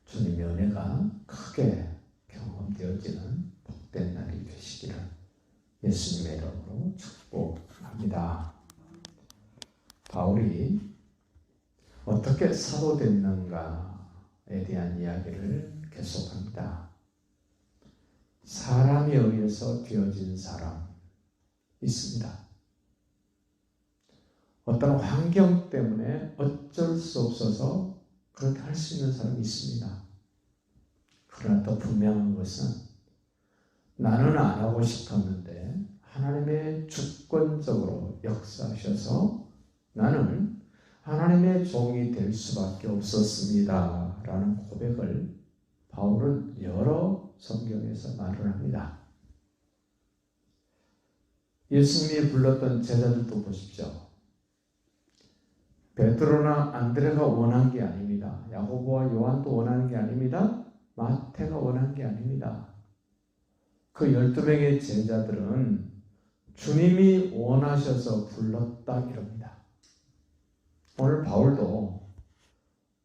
주님의 은혜가 크게 경험되어지는 복된 날이 되시기를 예수님의 이름으로 축복합니다. 바울이 어떻게 사도 됐는가에 대한 이야기를 계속합니다. 사람에 의해서 되어진 사람 있습니다. 어떤 환경 때문에 어쩔 수 없어서 그렇게 할 수 있는 사람이 있습니다. 그러나 또 분명한 것은 나는 안 하고 싶었는데 하나님의 주권적으로 역사하셔서 나는 하나님의 종이 될 수밖에 없었습니다. 라는 고백을 바울은 여러 성경에서 말을 합니다. 예수님이 불렀던 제자들도 보십시오. 베드로나 안드레가 원한 게 아닙니다. 야고보와 요한도 원하는 게 아닙니다. 마태가 원한 게 아닙니다. 그 12명의 제자들은 주님이 원하셔서 불렀다 이럽니다. 오늘 바울도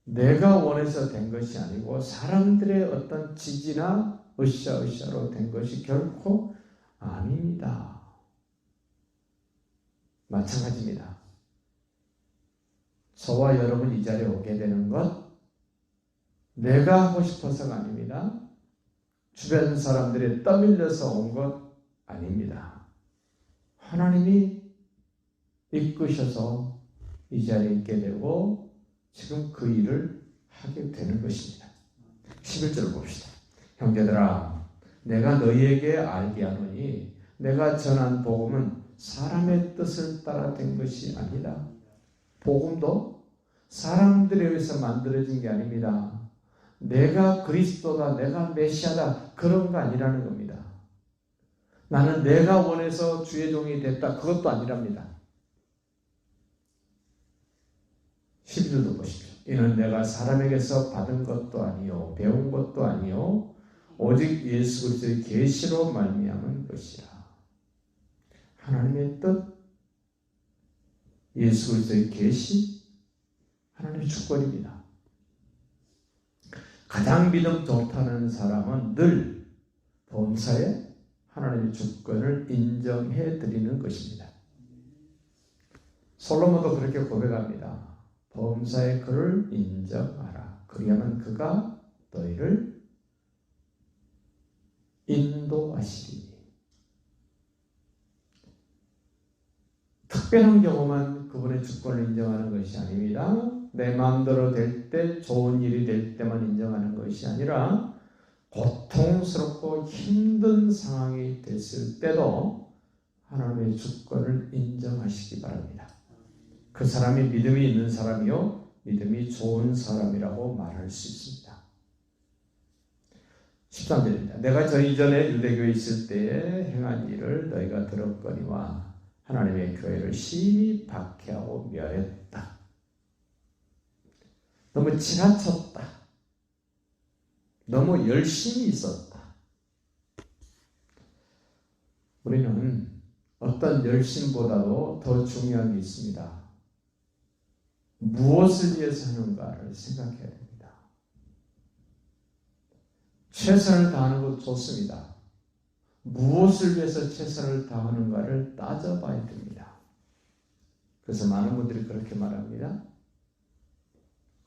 내가 원해서 된 것이 아니고 사람들의 어떤 지지나 으쌰으쌰로 된 것이 결코 아닙니다. 마찬가지입니다. 저와 여러분 이 자리에 오게 되는 것 내가 하고 싶어서가 아닙니다. 주변 사람들이 떠밀려서 온 것 아닙니다. 하나님이 이끄셔서 이 자리에 있게 되고 지금 그 일을 하게 되는 것입니다. 11절을 봅시다. 형제들아 내가 너희에게 알게 하노니 내가 전한 복음은 사람의 뜻을 따라 된 것이 아니다. 복음도 사람들에 의해서 만들어진 게 아닙니다. 내가 그리스도다, 내가 메시아다 그런 거 아니라는 겁니다. 나는 내가 원해서 주의 종이 됐다 그것도 아니랍니다. 11절도 보십시오. 이는 내가 사람에게서 받은 것도 아니요 배운 것도 아니요 오직 예수 그리스도의 계시로 말미암은 것이라. 하나님의 뜻, 예수 그리스도의 계시, 하나님의 주권입니다. 가장 믿음 좋다는 사람은 늘 범사에 하나님의 주권을 인정해 드리는 것입니다. 솔로몬도 그렇게 고백합니다. 범사에 그를 인정하라. 그리하면 그가 너희를 인도하시리니. 특별한 경우만 그분의 주권을 인정하는 것이 아닙니다. 내 마음대로 될 때, 좋은 일이 될 때만 인정하는 것이 아니라 고통스럽고 힘든 상황이 됐을 때도 하나님의 주권을 인정하시기 바랍니다. 그 사람이 믿음이 있는 사람이요 믿음이 좋은 사람이라고 말할 수 있습니다. 13절입니다. 내가 저 이전에 유대교에 있을 때에 행한 일을 너희가 들었거니와 하나님의 교회를 심히 박해하고 멸했다. 너무 지나쳤다. 너무 열심히 있었다. 우리는 어떤 열심보다도 더 중요한 게 있습니다. 무엇을 위해서 하는가를 생각해야 됩니다. 최선을 다하는 것 좋습니다. 무엇을 위해서 최선을 다하는가를 따져봐야 됩니다. 그래서 많은 분들이 그렇게 말합니다.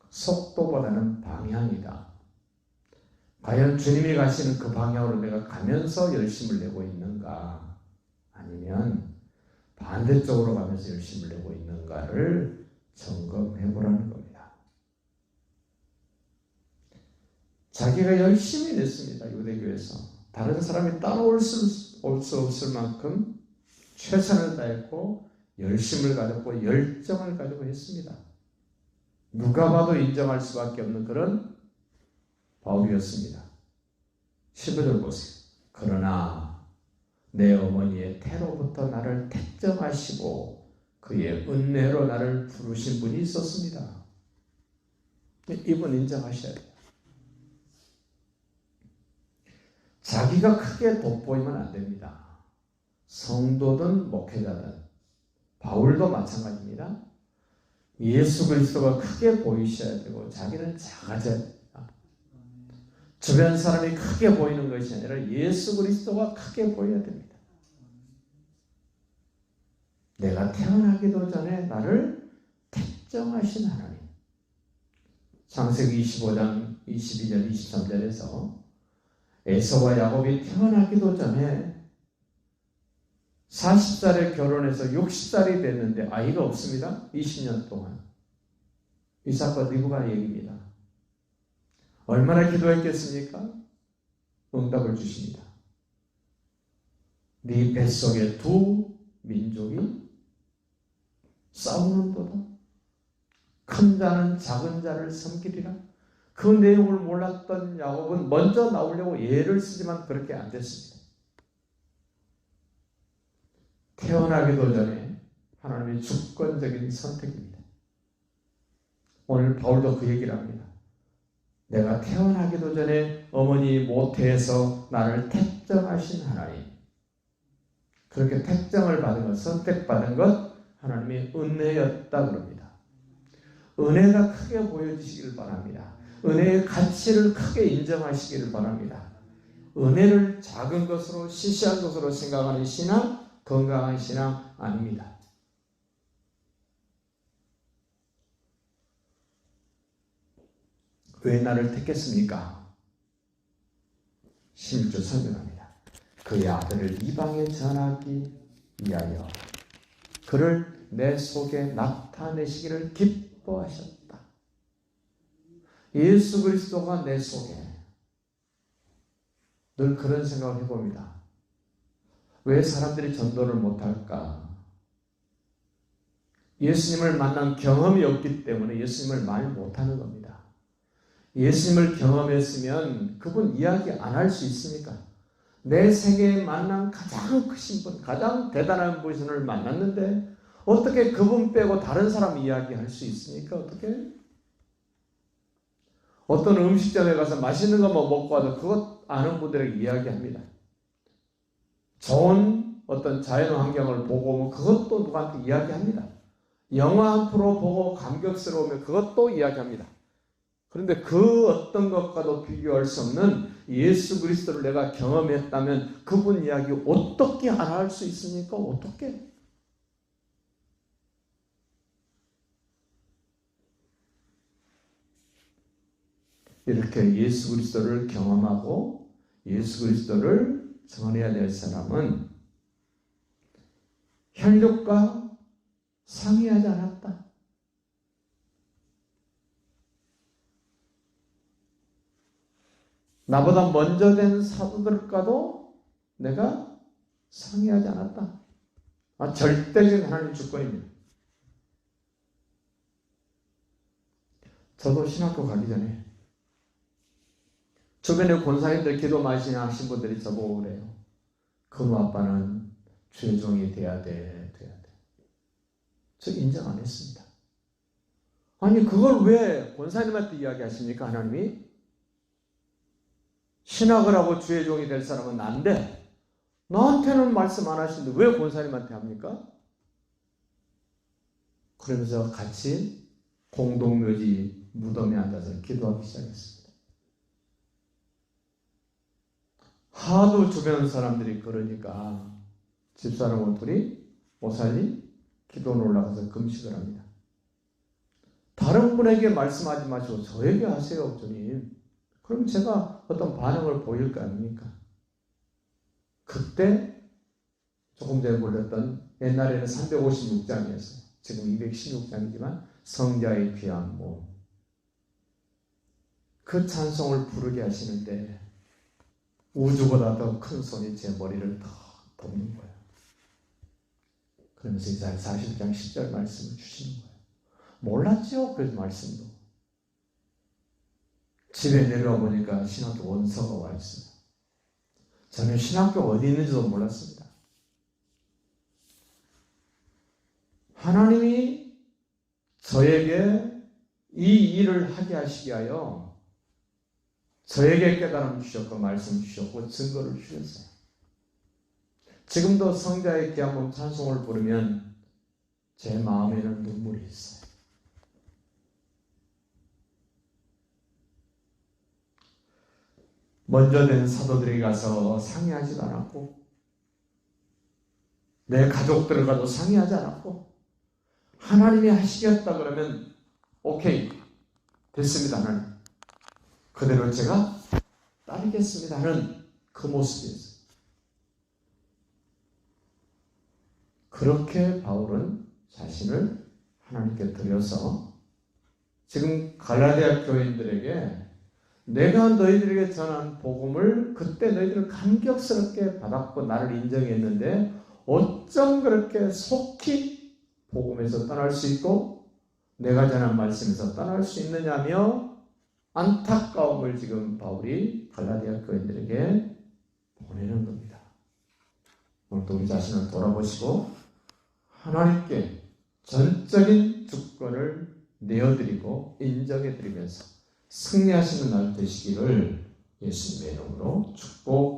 속도보다는 방향이다. 과연 주님이 가시는 그 방향으로 내가 가면서 열심을 내고 있는가, 아니면 반대쪽으로 가면서 열심을 내고 있는가를 점검해 보라는 겁니다. 자기가 열심히 냈습니다. 유대교에서 다른 사람이 따라올 수 없을 만큼 최선을 다했고 열심을 가졌고 열정을 가지고 했습니다. 누가 봐도 인정할 수밖에 없는 그런 바울이었습니다. 15절 보세요. 그러나 내 어머니의 태로부터 나를 택정하시고 그의 은혜로 나를 부르신 분이 있었습니다. 이분 인정하셔야 돼요. 자기가 크게 돋보이면 안 됩니다. 성도든 목회자든 바울도 마찬가지입니다. 예수 그리스도가 크게 보이셔야 되고 자기는 작아져야 됩니다. 주변 사람이 크게 보이는 것이 아니라 예수 그리스도가 크게 보여야 됩니다. 내가 태어나기도 전에 나를 택정하신 하나님. 창세기 25장 22절 23절에서 에서와 야곱이 태어나기도 전에 40살에 결혼해서 60살이 됐는데 아이가 없습니다. 20년 동안. 이삭과 리브가 얘기입니다. 얼마나 기도했겠습니까? 응답을 주십니다. 네 뱃속에 두 민족이 싸우는도다. 큰 자는 작은 자를 섬기리라. 그 내용을 몰랐던 야곱은 먼저 나오려고 예를 쓰지만 그렇게 안 됐습니다. 태어나기도 전에 하나님의 주권적인 선택입니다. 오늘 바울도 그 얘기를 합니다. 내가 태어나기도 전에 어머니 모태에서 나를 택정하신 하나님. 그렇게 택정을 받은 것, 선택받은 것 하나님의 은혜였다 그럽니다. 은혜가 크게 보여지시길 바랍니다. 은혜의 가치를 크게 인정하시기를 바랍니다. 은혜를 작은 것으로 시시한 것으로 생각하는 신앙, 건강한 신앙 아닙니다. 왜 나를 택했습니까? 16절 설명합니다. 그의 아들을 이방에 전하기 위하여 그를 내 속에 나타내시기를 기뻐하셨다. 예수 그리스도가 내 속에 늘 그런 생각을 해봅니다. 왜 사람들이 전도를 못할까? 예수님을 만난 경험이 없기 때문에 예수님을 말 못하는 겁니다. 예수님을 경험했으면 그분 이야기 안 할 수 있습니까? 내 생애에 만난 가장 크신 분, 가장 대단한 분을 만났는데 어떻게 그분 빼고 다른 사람 이야기할 수 있습니까? 어떻게? 어떤 음식점에 가서 맛있는 것만 먹고 와도 그것 아는 분들에게 이야기합니다. 좋은 어떤 자연 환경을 보고 오면 그것도 누구한테 이야기합니다. 영화 한 프로 보고 감격스러우면 그것도 이야기합니다. 그런데 그 어떤 것과도 비교할 수 없는 예수 그리스도를 내가 경험했다면 그분 이야기 어떻게 안 할 수 있습니까? 어떻게? 이렇게 예수 그리스도를 경험하고 예수 그리스도를 전해야 될 사람은 혈육과 상의하지 않았다. 나보다 먼저 된 사도들과도 내가 상의하지 않았다. 절대적인 하나님 주권입니다. 저도 신학교 가기 전에 주변에 권사님들 기도 많이 하신 분들이 저보고 그래요. 근우 아빠는 주의 종이 돼야 돼. 저 인정 안 했습니다. 아니 그걸 왜 권사님한테 이야기하십니까? 하나님이? 신학을 하고 주의 종이 될 사람은 난데 나한테는 말씀 안 하시는데 왜 권사님한테 합니까? 그러면서 같이 공동묘지 무덤에 앉아서 기도하기 시작했습니다. 하도 주변 사람들이 그러니까 집사람은 둘이 오살리 기도에 올라가서 금식을 합니다. 다른 분에게 말씀하지 마시고 저에게 하세요, 주님. 그럼 제가 어떤 반응을 보일 거 아닙니까? 그때 조금 전에 불렀던 옛날에는 356장이었어요. 지금 216장이지만 성자의 귀한 몸. 그 찬송을 부르게 하시는데 우주보다 더 큰 손이 제 머리를 더 덮는 거예요. 그러면서 이사야 40장 10절 말씀을 주시는 거예요. 몰랐죠? 그 말씀도. 집에 내려와 보니까 신학교 원서가 와 있어요. 저는 신학교 어디 있는지도 몰랐습니다. 하나님이 저에게 이 일을 하게 하시기 위하여 저에게 깨달음 주셨고 말씀 주셨고 증거를 주셨어요. 지금도 성자의 귀한 몸 찬송을 부르면 제 마음에는 눈물이 있어요. 먼저 된 사도들이 가서 상의하지도 않았고 내 가족들과도 상의하지 않았고 하나님이 하시겠다 그러면 오케이 됐습니다. 하나님 그대로 제가 따르겠습니다 하는 그 모습이었어요. 그렇게 바울은 자신을 하나님께 드려서 지금 갈라디아 교인들에게 내가 너희들에게 전한 복음을 그때 너희들은 감격스럽게 받았고 나를 인정했는데 어쩜 그렇게 속히 복음에서 떠날 수 있고 내가 전한 말씀에서 떠날 수 있느냐며 안타까움을 지금 바울이 갈라디아 교인들에게 보내는 겁니다. 오늘도 우리 자신을 돌아보시고 하나님께 전적인 주권을 내어드리고 인정해드리면서 승리하시는 날 되시기를 예수님의 이름으로 축복합니다.